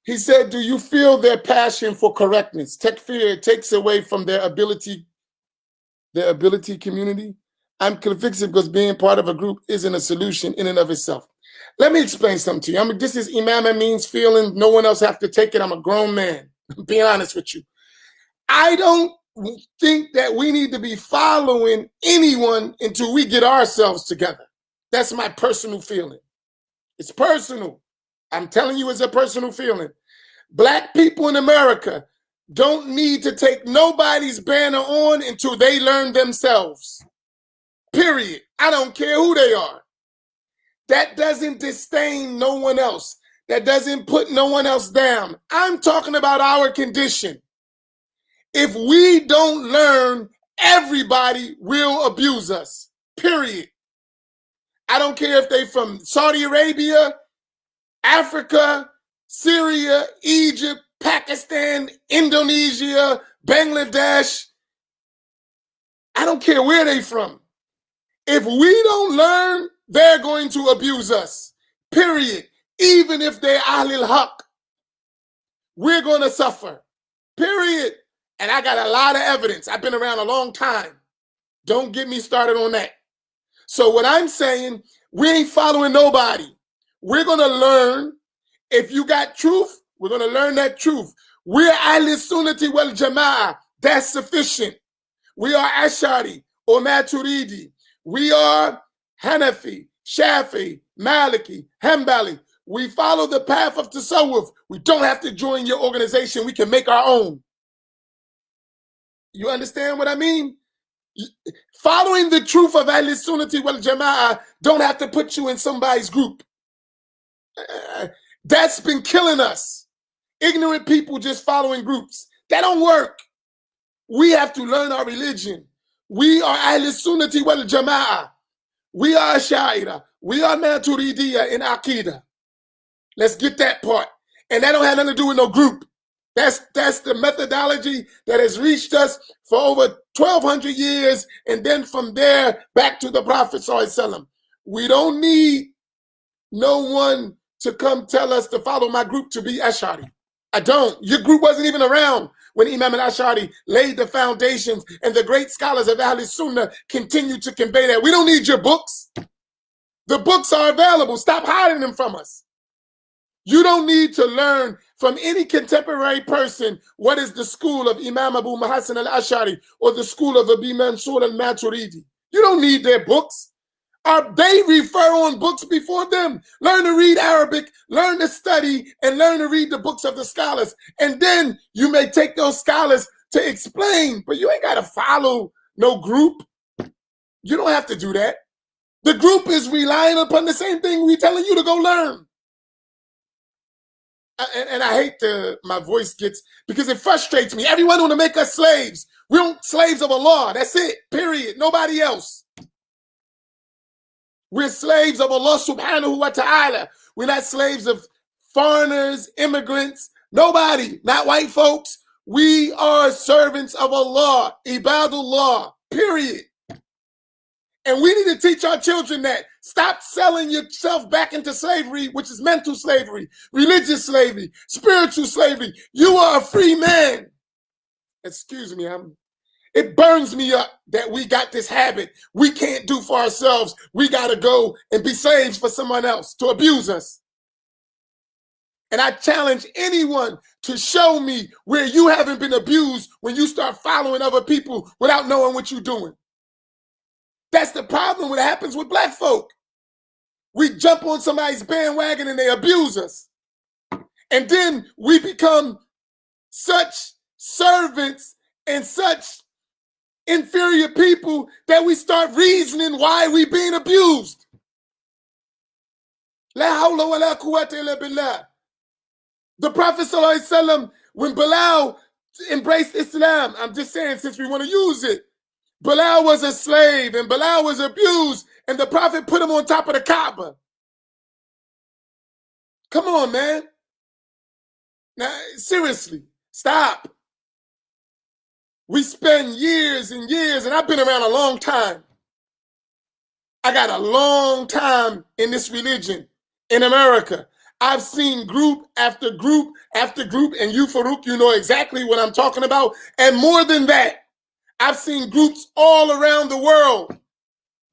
He said, do you feel their passion for correctness? Takfir takes away from their ability community. I'm convicted because being part of a group isn't a solution in and of itself. Let me explain something to you. I mean, this is Imam Amin's feeling. No one else have to take it. I'm a grown man. Being honest with you. I don't think that we need to be following anyone until we get ourselves together. That's my personal feeling. It's personal. I'm telling you, it's a personal feeling. Black people in America don't need to take nobody's banner on until they learn themselves. Period. I don't care who they are. That doesn't disdain no one else. That doesn't put no one else down. I'm talking about our condition. If we don't learn, everybody will abuse us. Period. I don't care if they from Saudi Arabia, Africa, Syria, Egypt, Pakistan, Indonesia, Bangladesh. I don't care where they from. If we don't learn, they're going to abuse us. Period. Even if they're Ahlul Haq, we're going to suffer. Period. And I got a lot of evidence. I've been around a long time. Don't get me started on that. So what I'm saying, we ain't following nobody. We're going to learn. If you got truth, we're going to learn that truth. We're Ahlul Sunnati wal Jama'ah. That's sufficient. We are Ash'ari or Maturidi. We are Hanafi, Shafi, Maliki, Hanbali. We follow the path of Tasawwuf. We don't have to join your organization. We can make our own. You understand what I mean? Following the truth of Ahlul Sunnati wal Jama'ah don't have to put you in somebody's group. That's been killing us. Ignorant people just following groups. That don't work. We have to learn our religion. We are Ahlul Sunnati wal Jama'ah. We are Ash'ari. We are Maturidiyya in Aqidah. Let's get that part. And that don't have nothing to do with no group. That's the methodology that has reached us for over 1,200 years, and then from there back to the Prophet ﷺ. We don't need no one to come tell us to follow my group to be Ash'ari. I don't. Your group wasn't even around when Imam al-Ash'ari laid the foundations, and the great scholars of Ahlul Sunnah continue to convey that. We don't need your books. The books are available. Stop hiding them from us. You don't need to learn from any contemporary person what is the school of Imam Abu Muhassin al-Ash'ari or the school of Abi Mansur al-Maturidi. You don't need their books. They refer on books before them. Learn to read Arabic, learn to study, and learn to read the books of the scholars. And then you may take those scholars to explain, but you ain't got to follow no group. You don't have to do that. The group is relying upon the same thing we're telling you to go learn. And I hate my voice gets, because it frustrates me. Everyone want to make us slaves. We're slaves of Allah. That's it, period. Nobody else. We're slaves of Allah subhanahu wa ta'ala. We're not slaves of foreigners, immigrants, nobody, not white folks. We are servants of Allah, ibadullah, period. And we need to teach our children that. Stop selling yourself back into slavery, which is mental slavery, religious slavery, spiritual slavery. You are a free man. Excuse me, it burns me up that we got this habit. We can't do for ourselves. We got to go and be slaves for someone else to abuse us. And I challenge anyone to show me where you haven't been abused when you start following other people without knowing what you're doing. That's the problem that happens with black folk. We jump on somebody's bandwagon and they abuse us. And then we become such servants and such inferior people that we start reasoning why we being abused. La hawla wa la quwwata illa billah. The Prophet ﷺ, when Bilal embraced Islam, I'm just saying since we want to use it, Bilal was a slave and Bilal was abused, and the Prophet put him on top of the Kaaba. Come on, man. Now, seriously, stop. We spend years and years, and I've been around a long time. I got a long time in this religion in America. I've seen group after group after group, and you, Farouk, you know exactly what I'm talking about. And more than that, I've seen groups all around the world.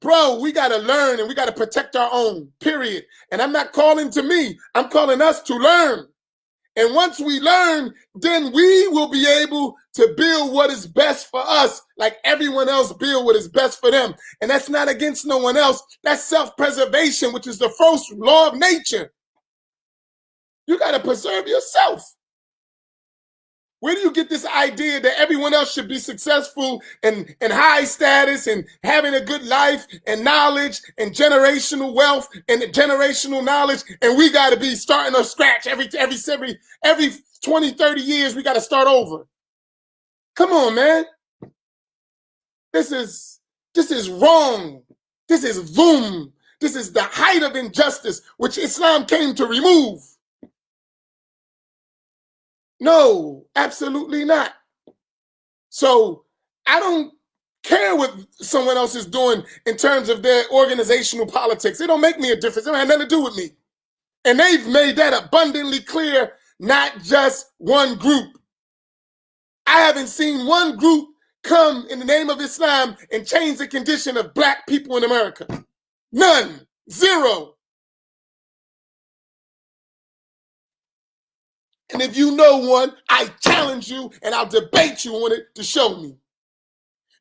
Bro, we got to learn and we got to protect our own, period. And I'm not calling to me, I'm calling us to learn. And once we learn, then we will be able to build what is best for us, like everyone else build what is best for them. And that's not against no one else. That's self-preservation, which is the first law of nature. You got to preserve yourself. Where do you get this idea that everyone else should be successful and high status and having a good life and knowledge and generational wealth and generational knowledge, and we got to be starting from scratch every 20, 30 years, we got to start over? Come on, man. This is wrong. This is boom. This is the height of injustice, which Islam came to remove. No, absolutely not. So I don't care what someone else is doing in terms of their organizational politics. It don't make me a difference. It don't have nothing to do with me. And they've made that abundantly clear, not just one group. I haven't seen one group come in the name of Islam and change the condition of black people in America. None. Zero. And if you know one, I challenge you and I'll debate you on it to show me.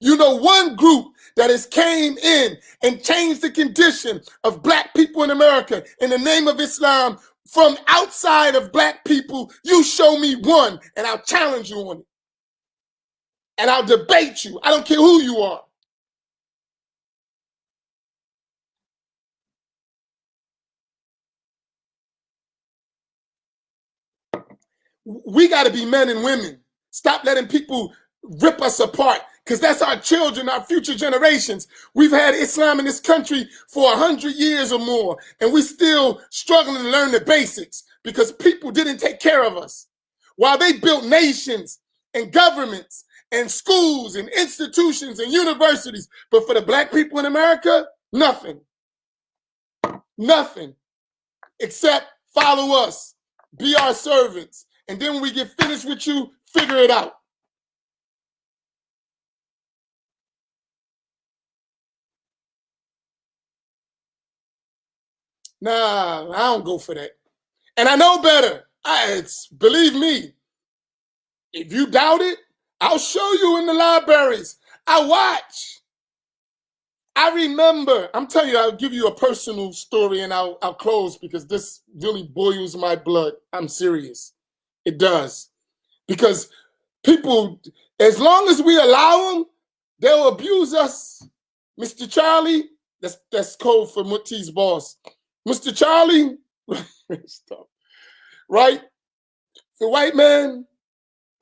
You know one group that has came in and changed the condition of black people in America in the name of Islam from outside of black people. You show me one and I'll challenge you on it. And I'll debate you. I don't care who you are. We got to be men and women. Stop letting people rip us apart, because that's our children, our future generations. We've had Islam in this country for 100 years or more, and we're still struggling to learn the basics because people didn't take care of us. While they built nations and governments and schools and institutions and universities, but for the black people in America, nothing. Nothing. Except follow us, be our servants. And then when we get finished with you, figure it out. Nah, I don't go for that. And I know better. Believe me, if you doubt it, I'll show you in the libraries. I watch. I remember. I'm telling you, I'll give you a personal story and I'll close because this really boils my blood. I'm serious. It does. Because people, as long as we allow them, they'll abuse us. Mr. Charlie, that's code for Muti's boss. Mr. Charlie, right? The white man,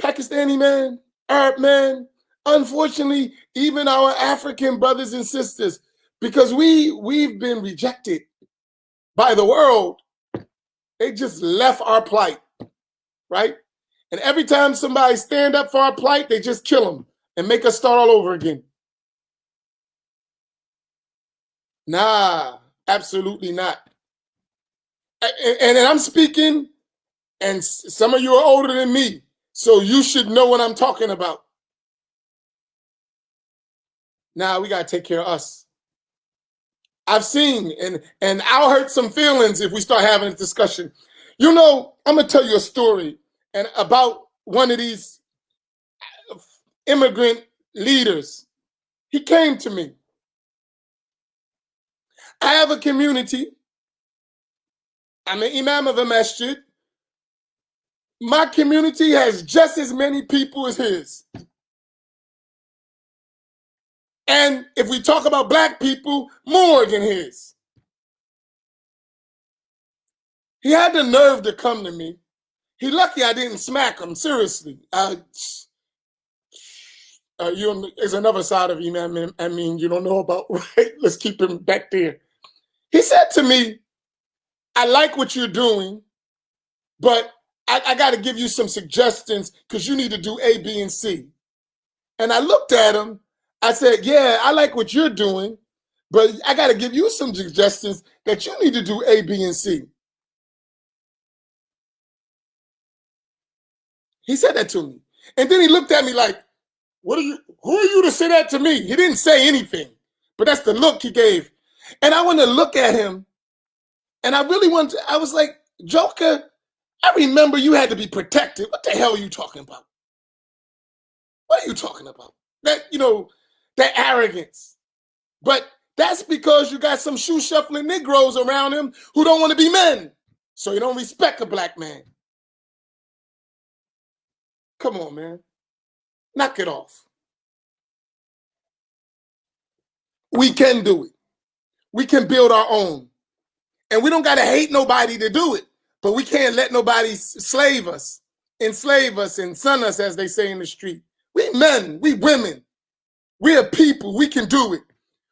Pakistani man, Arab man, unfortunately, even our African brothers and sisters, because we've been rejected by the world. They just left our plight, right? And every time somebody stand up for our plight, they just kill them and make us start all over again. Nah, absolutely not. And I'm speaking, and some of you are older than me, so you should know what I'm talking about. Now we got to take care of us. I've seen, and I'll hurt some feelings if we start having a discussion. You know, I'm going to tell you a story and about one of these immigrant leaders. He came to me. I have a community. I'm an imam of a masjid. My community has just as many people as his. And if we talk about black people, more than his. He had the nerve to come to me. He lucky I didn't smack him, seriously. There's another side of Imam, Amin, you don't know about, right? Let's keep him back there. He said to me, I like what you're doing, but I got to give you some suggestions because you need to do A, B, and C. And I looked at him. I said, yeah, I like what you're doing, but I got to give you some suggestions that you need to do A, B, and C. He said that to me. And then he looked at me like, who are you to say that to me? He didn't say anything, but that's the look he gave. And I want to look at him, and I really wanted to, I was like, Joker, I remember you had to be protected. What the hell are you talking about? What are you talking about? That, that arrogance. But that's because you got some shoe shuffling Negroes around him who don't want to be men. So you don't respect a black man. Come on, man. Knock it off. We can do it. We can build our own. And we don't got to hate nobody to do it. But we can't let nobody enslave us, and son us, as they say in the street. We men, we women, we are people. We can do it.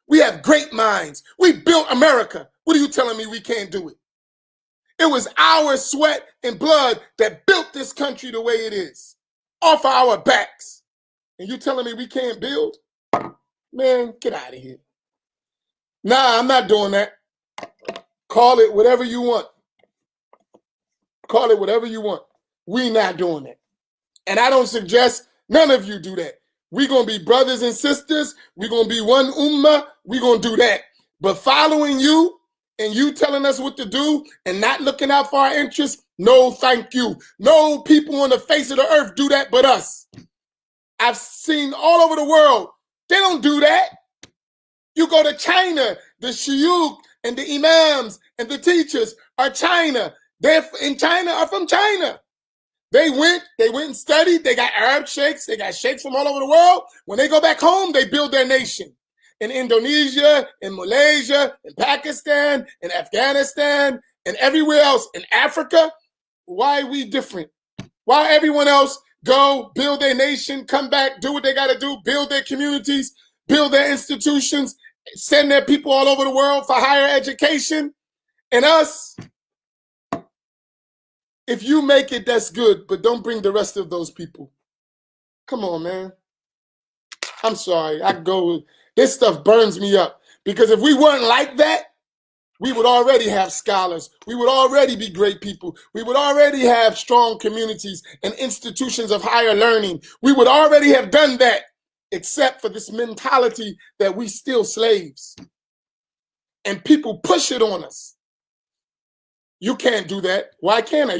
We have great minds. We built America. What are you telling me we can't do it? It was our sweat and blood that built this country the way it is, off of our backs. And you telling me we can't build? Man, get out of here. Nah, I'm not doing that. Call it whatever you want. Call it whatever you want. We not doing that. And I don't suggest none of you do that. We're going to be brothers and sisters. We're going to be one ummah. We're going to do that. But following you and you telling us what to do and not looking out for our interests, no thank you. No people on the face of the earth do that but us. I've seen all over the world. They don't do that. You go to China, the shuyukh and the imams and the teachers are China. They're in China, are from China. They went and studied. They got Arab sheikhs. They got sheikhs from all over the world. When they go back home, they build their nation. In Indonesia, in Malaysia, in Pakistan, in Afghanistan, and everywhere else. In Africa, why are we different? Why everyone else go, build their nation, come back, do what they got to do, build their communities, build their institutions, send their people all over the world for higher education. And us, if you make it, that's good, but don't bring the rest of those people. Come on, man. I'm sorry. This stuff burns me up. Because if we weren't like that, we would already have scholars. We would already be great people. We would already have strong communities and institutions of higher learning. We would already have done that, except for this mentality that we still slaves. And people push it on us. You can't do that. Why can't I?